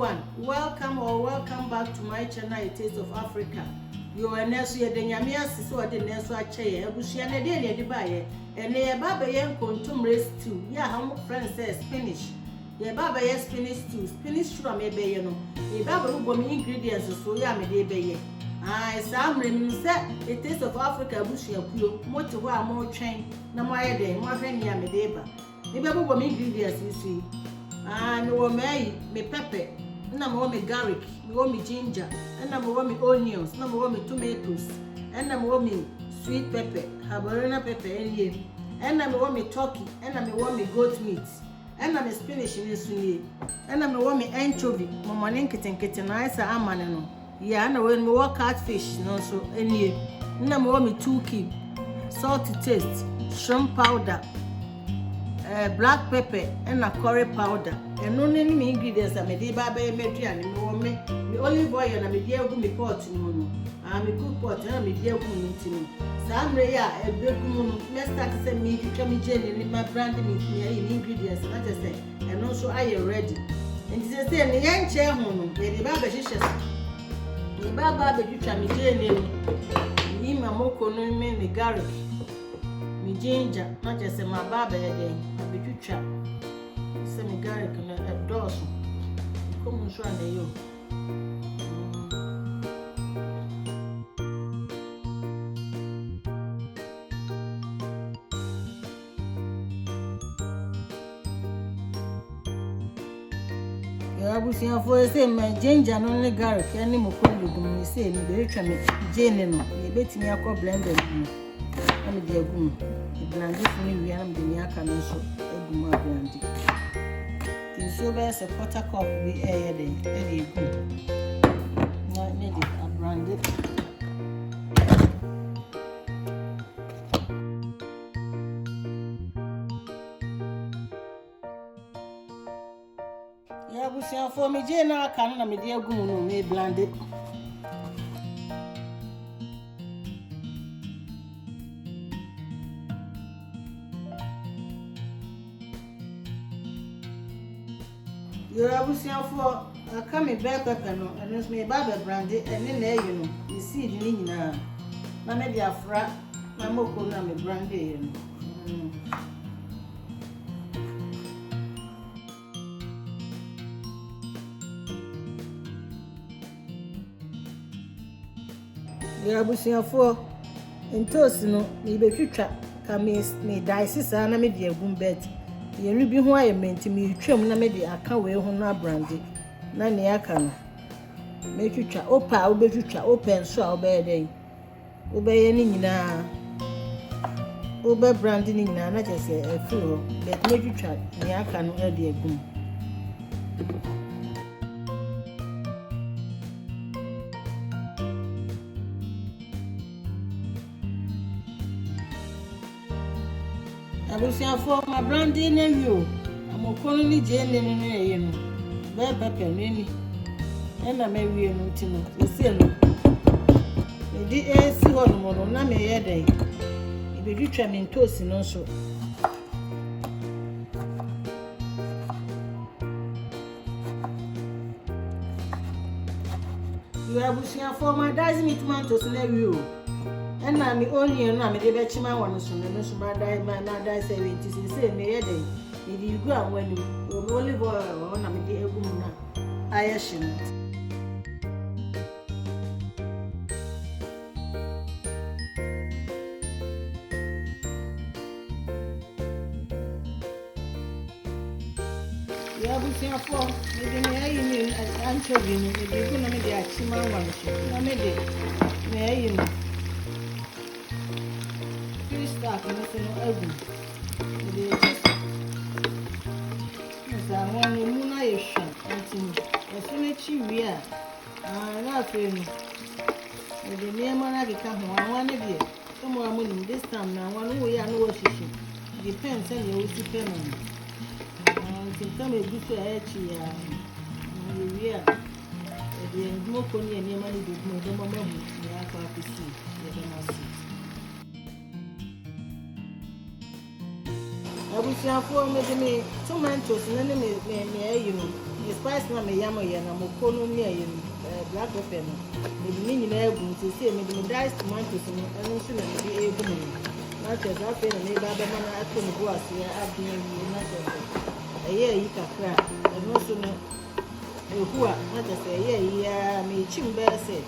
everyone, welcome back to my channel, A Taste of Africa. You are nesu ye denyamia siso ade nesu ache ebusua na de ne de baye ene ye baba ye Nkontomire stew ya ham friend says spinach ye baba ye spinach stew am ebe ye no ye baba ugbo me ingredients so ya me de ebe ye sa amre mi se A Taste of Africa ebusua kulo moti ho amo twen na mo aye de mo ahwe ni am de eba ye baba ugbo me ingredients isi me wo me pepper na mo me garlic me wo me ginger na mo wo me onions na mo wo me tomatoes na mo wo me sweet pepper habanero pepper eniye na mo wo me turkey na me wo me goat meat na me spinach ni sunye na me wo me anchovy mo mo ne nkete na isa amane no ya na wo me wo catfish no so eniye na mo wo me 2 cube salt to taste shrimp powder black pepper and curry powder and no any ingredients am dey baba e meduane me wo me olive oil na me dey egu me pot no no me cook pot na me dey egu me ntino sa amre ya ebegu no me start say me twitwa me jeni ni ma brand me ni ingredients na just say and also are you ready and say ne yan che ho no me dey baba hihye ni baba be twitwa me jeni ni mamoko no me garlic mi ginger not just my baba again abetwitwa se mi garlic na doso como so ande yo ya busia for say my ginger no ne garlic ani mo ko lugum ni say mi be twa me jene no e betimi akọ blender no I'm the agum. The blandi for me, we am the Yaka so agum blandi. The sober as a quarter cup we air the agum. Not needed a brandy. Yeah, we see for me, Jana can me dear gum no me blandi. You are for a coming back pepper no, and it's me baba brandy, and then there you know, you see the nina. My maybe a frat, my moko na me brandy. You are for in toast no, me be twitwa, come me dice sana me be a boom bed. Ye rubi ho ayementi me twam na me de aka we ho na brandi na ne aka no me twitwa opa obetwitwa open so a obe dey obe ye ni nyina obe brandi ni nyina na je se afi ho but me twitwa ne aka no e de agum abusia for my brandy name you amokonu ni jene ni ye no be pepper ni na me wie no ntino ese no e di esi ho no no na me ye den e be twitwa me ntosi no so you abusia for my daisy meat tomatoes na wie o and na me onion na me de be chima won so no so ma dai 70 say me ye dey e di gu anwani o olive oil na me de egu mu na aye shin ya bu sin afọ me de me ayi ni Anchovies ni me de gu na me de achima won so na me de me ayi ni Stock and no egg. The one in Muna is shot until as soon as you wear. Not really. The name I become one of you. Some more money this time now. One way I know what she depends on your depend on. Some a good to edge. We are the more money and your money did more than my money. I can't see. abusia for me tomatoes na me you know the spice na me yam ye na mo kono me you black pepper no me nyina egu say me diced tomatoes no eno so na me egu no na che za fe na me ba ba na ato no bo ase abia ni na che eye yi kakra eno so no ehua na che say eye yi me chimbe say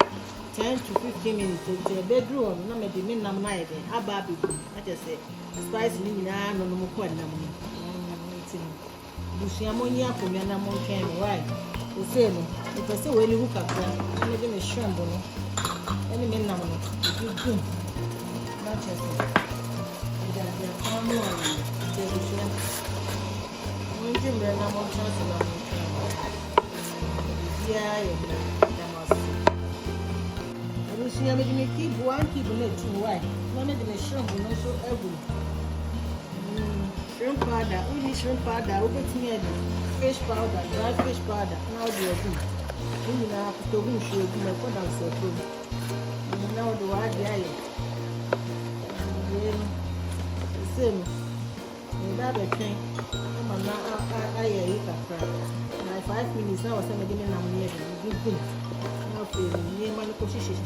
10 to 15 minutes to the bedroom na me de me nam na ide aba bibu na che say spice ni nyina no no mo kwa nam no busia monyi akonya na mo nkan why o say no o pese we ni hu kakra na de me shrimp no eni me nam no du na che say ida ya kono no de busia monji me na mo chance na mo nkan ya ya na mas busia me de me keep one keep na two why na me de me shrimp no so egu shrimp powder, only shrimp powder, fish powder, dry fish powder. Now the good. You know, to who should be put down so good. Now the wide eye. Same. That a train. I'm not I eat a crap. Now 5 minutes now, I'm getting a good. Now feeling near my position.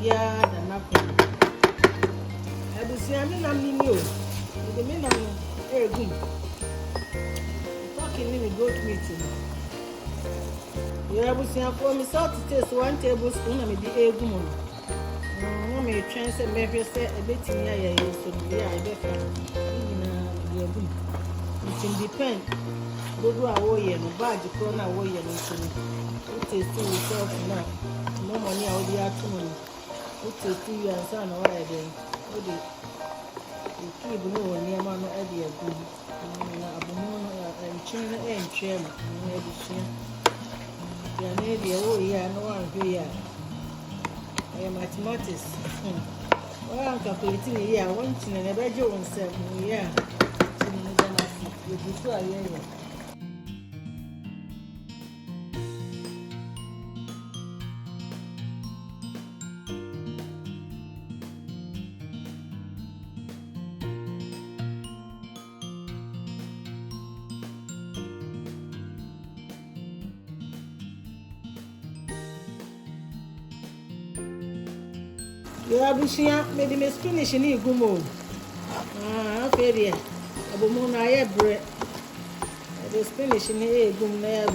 Yeah, the napkin. I will see I'm new. The men are very good. Talking me goat meat. You have seen for me salt to taste 1 tablespoon and maybe a woman. No, may chance and maybe say a bit in the so yeah, I bet you it can depend. Go to a warrior and badge corner warrior and so it is still yourself now. No money out the afternoon. It is still your son or I then. Keep no near man no idea good. Na abono and chin and chem na edition. Ya na dia wo ya no wan hwe ya. I mathematics. Wa calculate ni ya won chin na be je won se mu ya. Chin ni da na fi. You do so aye ya. You have made me Spinach in Gumo. Okay, dear. Abomona, I have bread. The Spinach in the gum there.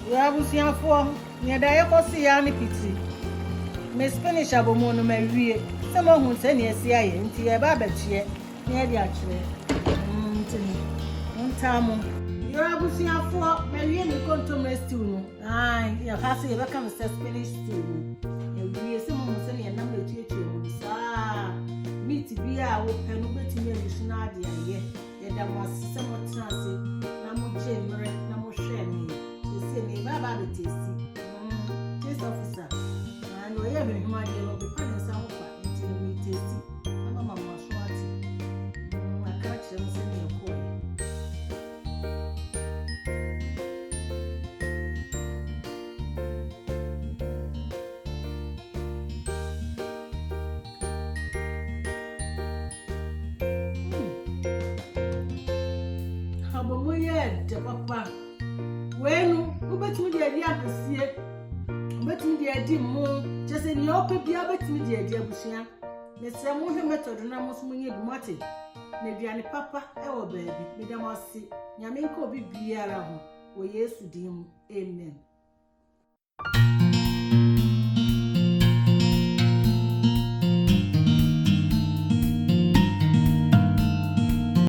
You have seen for near the Ecosia and Pity. Miss Spinach abomono may read. Someone who sent a CIA into a barbeche near the actually. One time. You have seen for Marian Nkontomire stew. Aye, you have to become a Spinach stew. You be someone who sent a number of teachers. Meat to be our penubet in the Shinadia. There was somewhat transit. Namo Jammer, Namo Shammy. Baba the tasty. Taste officer. And we have been my dear be putting some until we tasty. I'm a mamma swati. I catch them sending a coin. How about my papa? When betimi de adi abesie betimi de adi mo chese ni ope bia betimi de adi abusua me se mo hwe method na mo so munye dumate na duane papa e wo baabi me dem ase nyame nka obi biara ho wo Yesu dim amen.